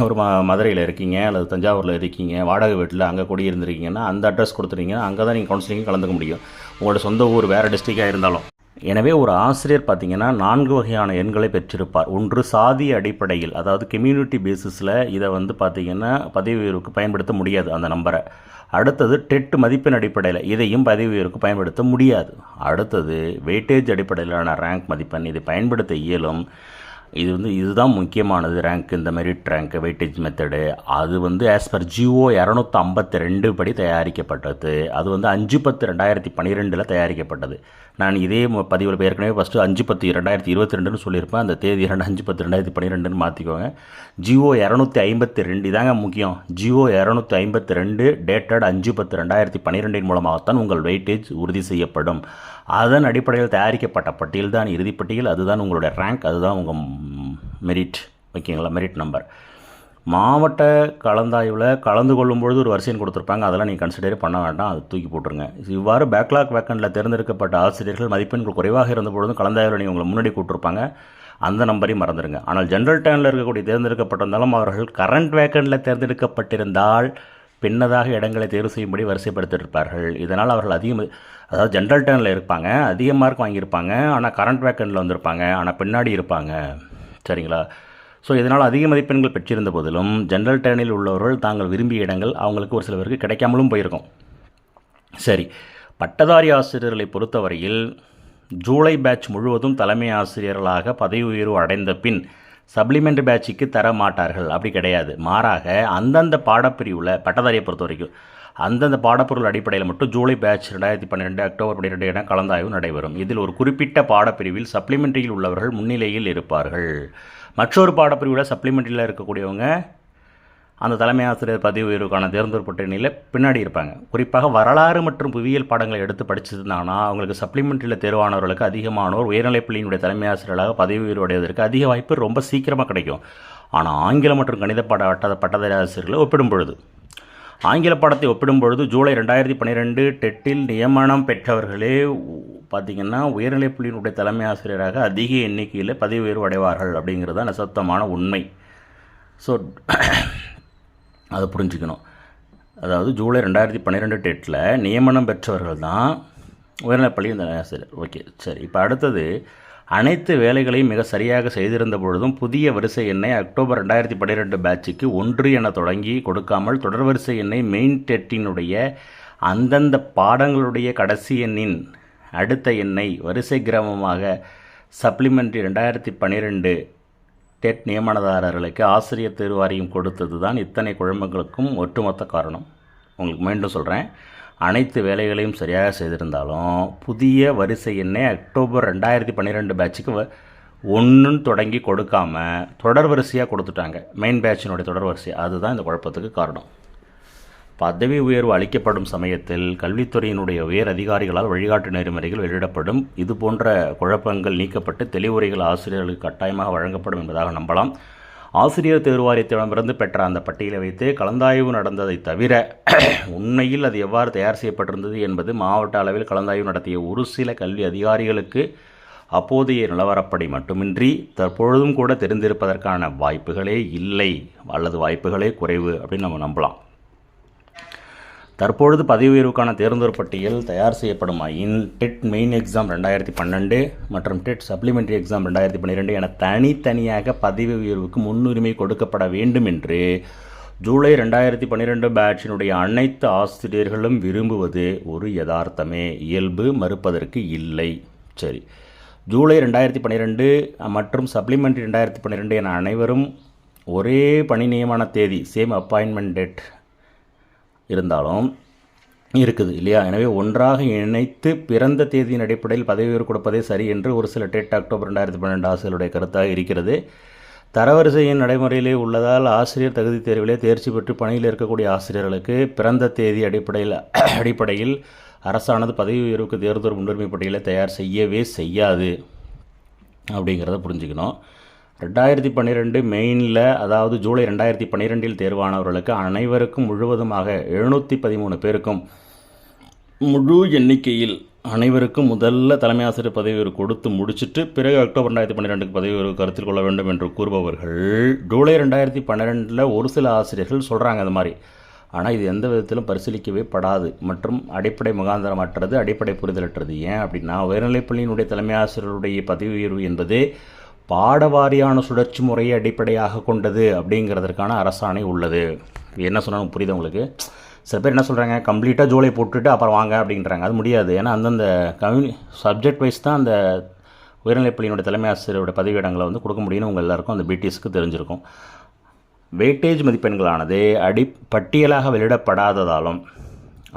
ஒரு மதுரையில் இருக்கீங்க அல்லது தஞ்சாவூரில் இருக்கீங்க, வாடகை வீட்டில் அங்கே குடியிருந்திருக்கீங்கன்னா அந்த அட்ரஸ் கொடுத்துருக்கீங்கன்னா அங்கே தான் நீங்கள் கவுன்சிலிங் கலந்துக்க முடியும், உங்களோட சொந்த ஊர் வேறு டிஸ்ட்ரிக்டாக இருந்தாலும். எனவே ஒரு ஆசிரியர் பார்த்திங்கன்னா 4 வகையான எண்களை பெற்றிருப்பார். ஒன்று சாதி அடிப்படையில், அதாவது கம்யூனிட்டி பேசிஸில் இதை பார்த்திங்கன்னா பதவி உயர்வுக்கு பயன்படுத்த முடியாது அந்த நம்பரை. அடுத்தது டெட் மதிப்பெண் அடிப்படையில், இதையும் பதவி உயர்வுக்கு பயன்படுத்த முடியாது. அடுத்தது வெயிட்டேஜ் அடிப்படையிலான ரேங்க் மதிப்பெண், இதை பயன்படுத்த இயலும். இதுதான் முக்கியமானது. ரேங்க், இந்த மெரிட் ரேங்க் வெயிட்டேஜ் மெத்தடு, அது ஆஸ் பர் GO 252 படி தயாரிக்கப்பட்டது. அது 5/10/2012 தயாரிக்கப்பட்டது. நான் இதே பதிவில் ஏற்கனவே ஃபஸ்ட்டு 5/10/2022 சொல்லியிருப்பேன். அந்த தேதி 5/10/2012 மாற்றிக்கோங்க. GO 252 இதாங்க முக்கியம். GO 252 டேட்டட் 5/10/2012 மூலமாகத்தான் உங்கள் வெயிட்டேஜ் உறுதி செய்யப்படும். அதன் அடிப்படையில் தயாரிக்கப்பட்ட பட்டியல் தான் இறுதிப்பட்டியல். அதுதான் உங்களுடைய ரேங்க், அதுதான் உங்கள் மெரிட். ஓகேங்களா? Merit number. மாவட்ட கலந்தாய்வில் கலந்து கொள்ளும்பொழுது ஒரு வரிசைன்னு கொடுத்துருப்பாங்க, அதெல்லாம் நீங்கள் கன்சிடரே பண்ண வேண்டாம், அது தூக்கி போட்டுருங்க. இவ்வாறு பேக்லாக் வேக்கண்டில் தேர்ந்தெடுக்கப்பட்ட ஆசிரியர்கள் மதிப்பெண்கள் குறைவாக இருந்த பொழுதும் கலந்தாய்வில் நீங்கள் உங்களை முன்னாடி கூட்டிருப்பாங்க, அந்த நம்பரையும் மறந்துடுங்க. ஆனால் ஜென்ரல் டேர்னில் இருக்கக்கூடிய தேர்ந்தெடுக்கப்பட்டிருந்தாலும் அவர்கள் கரண்ட் வேக்கண்டில் தேர்ந்தெடுக்கப்பட்டிருந்தால் பின்னதாக இடங்களை தேர்வு செய்யும்படி வரிசைப்படுத்தியிருப்பார்கள். இதனால் அவர்கள் அதாவது ஜென்ரல் டேர்னில் இருப்பாங்க, அதிக மார்க் வாங்கியிருப்பாங்க, ஆனால் கரண்ட் வேக்கண்டில் வந்திருப்பாங்க, ஆனால் பின்னாடி இருப்பாங்க. சரிங்களா? ஸோ இதனால் அதிக மதிப்பெண்கள் பெற்றிருந்த போதிலும் ஜென்ரல் டேர்னில் உள்ளவர்கள் தாங்கள் விரும்பிய இடங்கள் அவங்களுக்கு ஒரு சில பேருக்கு கிடைக்காமலும் போயிருக்கும். சரி, பட்டதாரி ஆசிரியர்களை பொறுத்தவரையில் ஜூலை பேட்ச் முழுவதும் தலைமை ஆசிரியர்களாக பதவி உயர்வு அடைந்த பின் சப்ளிமெண்ட்ரி பேட்சுக்கு தர மாட்டார்கள். அப்படி கிடையாது. மாறாக அந்தந்த பாடப்பிரிவில் பட்டதாரியை பொறுத்த வரைக்கும் அந்தந்த பாடப்பொருள் அடிப்படையில் மட்டும் ஜூலை பேட்ச் 2012 அக்டோபர் 12 என கலந்தாய்வு நடைபெறும். இதில் ஒரு குறிப்பிட்ட பாடப்பிரிவில் சப்ளிமெண்ட்ரியில் உள்ளவர்கள் முன்னிலையில் இருப்பார்கள். மற்றொரு பாடப்பிரிவில் சப்ளிமெண்ட்ரியில் இருக்கக்கூடியவங்க அந்த தலைமை ஆசிரியர் பதவி உயர்வுக்கான தேர்ந்தெடுக்கப்பட்ட பின்னாடி இருப்பாங்க. குறிப்பாக வரலாறு மற்றும் புவியியல் பாடங்களை எடுத்து படிச்சிருந்தாங்கன்னா அவங்களுக்கு சப்ளிமெண்ட்ரியில் தேர்வானவர்களுக்கு அதிகமானோர் உயர்நிலைப்பள்ளியினுடைய தலைமை ஆசிரியர்களாக பதவி உயர்வு அடைவதற்கு அதிக வாய்ப்பு ரொம்ப சீக்கிரமாக கிடைக்கும். ஆனால் ஆங்கிலம் மற்றும் கணித பட்டதாரி ஆசிரியர்களை ஒப்பிடும் பொழுது ஆங்கில பாடத்தை ஒப்பிடும் பொழுது ஜூலை 2012 டெட்டில் நியமனம் பெற்றவர்களே பார்த்திங்கன்னா உயர்நிலைப்பள்ளியினுடைய தலைமை ஆசிரியராக அதிக எண்ணிக்கையில் பதவி உயர்வு அடைவார்கள் அப்படிங்கிறது தான் நிசப்தமான உண்மை. ஸோ அதை புரிஞ்சுக்கணும். அதாவது ஜூலை 2012 டேட்டில் நியமனம் பெற்றவர்கள் தான் உயர்நிலைப்பள்ளி இந்த ஆசிரியர். ஓகே, சரி. இப்போ அடுத்தது, அனைத்து வேலைகளையும் மிக சரியாக செய்திருந்த பொழுதும் புதிய வரிசை எண்ணை அக்டோபர் 2012 பேட்சுக்கு 1 என தொடங்கி கொடுக்காமல் தொடர் வரிசை எண்ணை மெயின் டெட்டினுடைய அந்தந்த பாடங்களுடைய கடைசி எண்ணின் அடுத்த எண்ணை வரிசை கிரமமாக சப்ளிமெண்ட்ரி 2012 டெட் நியமனதாரர்களுக்கு ஆசிரியர் தேர்வு வாரியம் கொடுத்தது தான் இத்தனை குழம்புகளுக்கும் ஒட்டுமொத்த காரணம். உங்களுக்கு மீண்டும் சொல்கிறேன், அனைத்து வேலைகளையும் சரியாக செய்திருந்தாலும் புதிய வரிசை எண்ணை அக்டோபர் 2012 பேட்சுக்கு 1 தொடங்கி கொடுக்காமல் தொடர் வரிசையாக கொடுத்துட்டாங்க. மெயின் பேட்சினுடைய தொடர் வரிசை, அதுதான் இந்த குழப்பத்துக்கு காரணம். பதவி உயர்வு அளிக்கப்படும் சமயத்தில் கல்வித்துறையினுடைய உயர் அதிகாரிகளால் வழிகாட்டு நெறிமுறைகள் வெளியிடப்படும். இது போன்ற குழப்பங்கள் நீக்கப்பட்டு தெளிவுரைகள் ஆசிரியர்களுக்கு கட்டாயமாக வழங்கப்படும் என்பதாக நம்பலாம். ஆசிரியர் தேர்வு வாரியத்திடமிருந்து பெற்ற அந்த பட்டியலை வைத்து கலந்தாய்வு நடந்ததை தவிர உண்மையில் அது எவ்வாறு தயார் செய்யப்பட்டிருந்தது என்பது மாவட்ட அளவில் கலந்தாய்வு நடத்திய ஒரு சில கல்வி அதிகாரிகளுக்கு அப்போதைய நிலவரப்படி மட்டுமின்றி தற்பொழுதும் கூட தெரிந்திருப்பதற்கான வாய்ப்புகளே இல்லை, அல்லது வாய்ப்புகளே குறைவு அப்படின்னு நம்ம நம்பலாம். தற்பொழுது பதவி உயர்வுக்கான தேர்ந்தோர் பட்டியல் தயார் செய்யப்படுமாயின் டெட் மெயின் எக்ஸாம் 2012 மற்றும் டெட் சப்ளிமெண்ட்ரி எக்ஸாம் 2012 என தனித்தனியாக பதவி உயர்வுக்கு முன்னுரிமை கொடுக்கப்பட வேண்டும் என்று ஜூலை 2012 பேட்சினுடைய அனைத்து ஆசிரியர்களும் விரும்புவது ஒரு யதார்த்தமே, இயல்பு, மறுப்பதற்கு இல்லை. சரி, ஜூலை 2012 மற்றும் சப்ளிமெண்ட்ரி 2012 என அனைவரும் ஒரே பணி நியமன தேதி, சேம் அப்பாயின்மெண்ட் டேட் இருந்தாலும் இருக்குது இல்லையா? எனவே ஒன்றாக இணைத்து பிறந்த தேதியின் அடிப்படையில் பதவி உயர்வு கொடுப்பதே சரி என்று ஒரு சில டெட் அக்டோபர் 2012 ஆசிரியருடைய கருத்தாக இருக்கிறது. தரவரிசையின் நடைமுறையிலே உள்ளதால் ஆசிரியர் தகுதி தேர்விலே தேர்ச்சி பெற்று பணியில் இருக்கக்கூடிய ஆசிரியர்களுக்கு பிறந்த தேதி அடிப்படையில் அரசானது பதவி உயர்வுக்கு தேர்தல் முன்னுரிமை பட்டியலை தயார் செய்யவே செய்யாது அப்படிங்கிறத புரிஞ்சுக்கணும். 2012 மெயினில், அதாவது ஜூலை 2012 தேர்வானவர்களுக்கு அனைவருக்கும் முழுவதுமாக 713 பேருக்கும் முழு எண்ணிக்கையில் அனைவருக்கும் முதல்ல தலைமை ஆசிரியர் பதவி உயர்வு கொடுத்து முடிச்சுட்டு பிறகு அக்டோபர் 2012 பதவி உயர்வு கருத்தில் கொள்ள வேண்டும் என்று கூறுபவர்கள் ஜூலை 2012 ஒரு சில ஆசிரியர்கள் சொல்கிறாங்க அது மாதிரி. ஆனால் இது எந்த விதத்திலும் பரிசீலிக்கவே படாது மற்றும் அடிப்படை முகாந்திரமற்றது, அடிப்படை புரிதலற்றது. ஏன் அப்படின்னா, உயர்நிலைப்பள்ளியினுடைய தலைமை ஆசிரியருடைய பதவி உயர்வு என்பது பாடவாரியான சுழற்சி முறையை அடிப்படையாக கொண்டது அப்படிங்கிறதுக்கான அரசாணை உள்ளது. என்ன சொன்னாலும் புரியுது உங்களுக்கு? சில பேர் என்ன சொல்கிறாங்க, கம்ப்ளீட்டாக ஜூலை போட்டுட்டு அப்புறம் வாங்க அப்படின்றாங்க. அது முடியாது. ஏன்னா அந்தந்த சப்ஜெக்ட் வைஸ் தான் அந்த உயர்நிலைப்பள்ளியினுடைய தலைமை ஆசிரியருடைய பதவியிடங்களை வந்து கொடுக்க முடியும்னு உங்கள் எல்லாருக்கும் அந்த பிடிஎஸ்க்கு தெரிஞ்சிருக்கும். வெயிட்டேஜ் மதிப்பெண்களானது பட்டியலாக வெளியிடப்படாததாலும்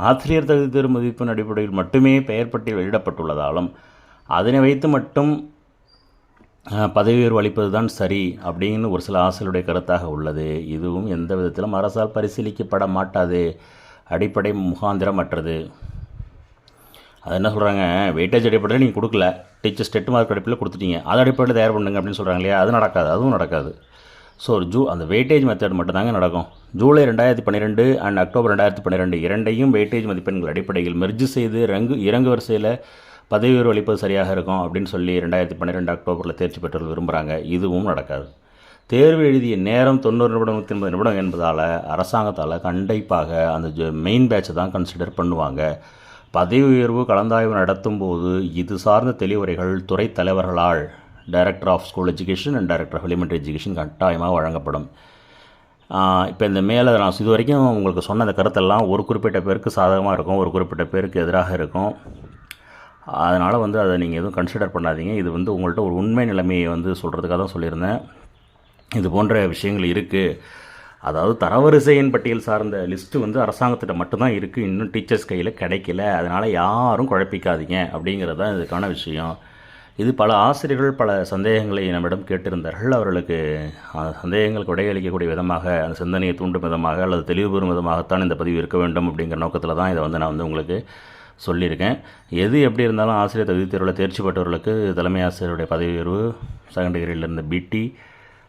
ஆசிரியர் தகுதி தேர்வு மதிப்பெண் அடிப்படையில் மட்டுமே பெயர் பட்டியல் வெளியிடப்பட்டுள்ளதாலும் அதனை வைத்து மட்டும் பதவி உயர்வு அளிப்பது தான் சரி அப்படின்னு ஒரு சில ஆசிரியருடைய கருத்தாக உள்ளது. இதுவும் எந்த விதத்திலும் அரசால் பரிசீலிக்கப்பட மாட்டாது, அடிப்படை முகாந்திரமற்றது. அது என்ன சொல்கிறாங்க, வெயிட்டேஜ் அடிப்படையில் நீங்கள் கொடுக்கல, டீச்சர்ஸ் டெட் மார்க் அடிப்படையில் கொடுத்துட்டீங்க, அது அடிப்படையில் தயார் பண்ணுங்க அப்படின்னு சொல்கிறாங்க இல்லையா? அது நடக்காது, அதுவும் நடக்காது. ஸோ அந்த வெயிட்டேஜ் மெத்தட் மட்டும்தாங்க நடக்கும். ஜூலை 2012 அண்ட் அக்டோபர் 2012 இரண்டையும் வெயிட்டேஜ் மதிப்பெண்கள் அடிப்படையில் மெர்ஜ் செய்து இறங்கு வரிசையில் பதவி உயர்வு அளிப்பது சரியாக இருக்கும் அப்படின்னு சொல்லி 2012 அக்டோபரில் தேர்ச்சி பெற்றவர்கள் விரும்புகிறாங்க. இதுவும் நடக்காது. தேர்வு எழுதிய நேரம் 90 நிமிடம் 180 நிமிடம் என்பதால் அரசாங்கத்தால் கண்டிப்பாக அந்த மெயின் பேட்சை தான் கன்சிடர் பண்ணுவாங்க. பதவி உயர்வு கலந்தாய்வு நடத்தும் போது இது சார்ந்த தெளிவுரைகள் துறை தலைவர்களால் director of school education and director of elementary education கட்டாயமாக வழங்கப்படும். இப்போ இந்த மேலே நான் இது வரைக்கும் உங்களுக்கு சொன்ன அந்த கருத்தெல்லாம் ஒரு குறிப்பிட்ட பேருக்கு சாதகமாக இருக்கும், ஒரு குறிப்பிட்ட பேருக்கு எதிராக இருக்கும். அதனால் வந்து அதை நீங்கள் எதுவும் கன்சிடர் பண்ணாதீங்க. இது வந்து உங்கள்கிட்ட ஒரு உண்மை நிலைமையை வந்து சொல்கிறதுக்காக தான் சொல்லியிருந்தேன். இது போன்ற விஷயங்கள் இருக்குது. அதாவது தரவரிசையின் பட்டியல் சார்ந்த லிஸ்ட்டு வந்து அரசாங்கத்திட்ட மட்டும்தான் இருக்குது, இன்னும் டீச்சர்ஸ் கையில் கிடைக்கல. அதனால் யாரும் குழப்பிக்காதீங்க அப்படிங்கிறது தான் இதுக்கான விஷயம். இது பல ஆசிரியர்கள் பல சந்தேகங்களை நம்மிடம் கேட்டிருந்தார்கள். அவர்களுக்கு சந்தேகங்களுக்கு விடையளிக்கக்கூடிய விதமாக, அந்த சிந்தனையை தூண்டும் விதமாக அல்லது தெளிவு பெறும் விதமாகத்தான் இந்த பதிவு இருக்க வேண்டும் அப்படிங்கிற நோக்கத்தில் தான் இதை வந்து நான் வந்து உங்களுக்கு சொல்லியிருக்கேன். எது எப்படி இருந்தாலும் ஆசிரியர் தகுதி தேர்வில் தேர்ச்சி பெற்றவர்களுக்கு தலைமை ஆசிரியருடைய பதவி உயர்வு செகண்ட் டிகிரியிலேருந்து பிடி,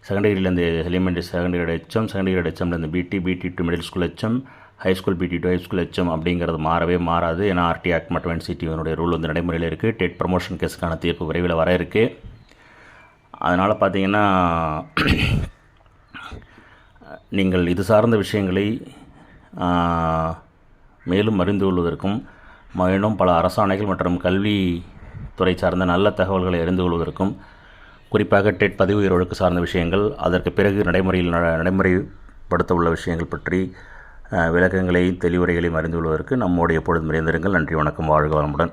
செகண்ட் டிகிரியிலேருந்து elementary second grade HM, second grade ஹெச்எம்லேருந்து BT to middle school HM, high school BT to high school HM அப்படிங்கிறது மாறவே மாறாது. ஏன்னா ஆர்டி ஆக்ட் மற்றும் என்சிடினுடைய ரூல் வந்து நடைமுறையில் இருக்குது. டெட் ப்ரமோஷன் கேஸுக்கான தீர்ப்பு விரைவில் வர இருக்குது. அதனால் பார்த்திங்கன்னா நீங்கள் இது சார்ந்த விஷயங்களை மேலும் அறிந்து கொள்வதற்கும் மேலும் பல அரசாணைகள் மற்றும் கல்வி துறை சார்ந்த நல்ல தகவல்களை அறிந்து கொள்வதற்கும் குறிப்பாக டெட் பதிவு உயர்வொழுக்கு சார்ந்த விஷயங்கள், அதற்கு பிறகு நடைமுறைப்படுத்த உள்ள விஷயங்கள் பற்றி விளக்கங்களை தெளிவுரைகளையும் அறிந்து கொள்வதற்கு நம்மோடு எப்பொழுதும் இணைந்திருங்கள். நன்றி, வணக்கம், வாழ்க வளமுடன்.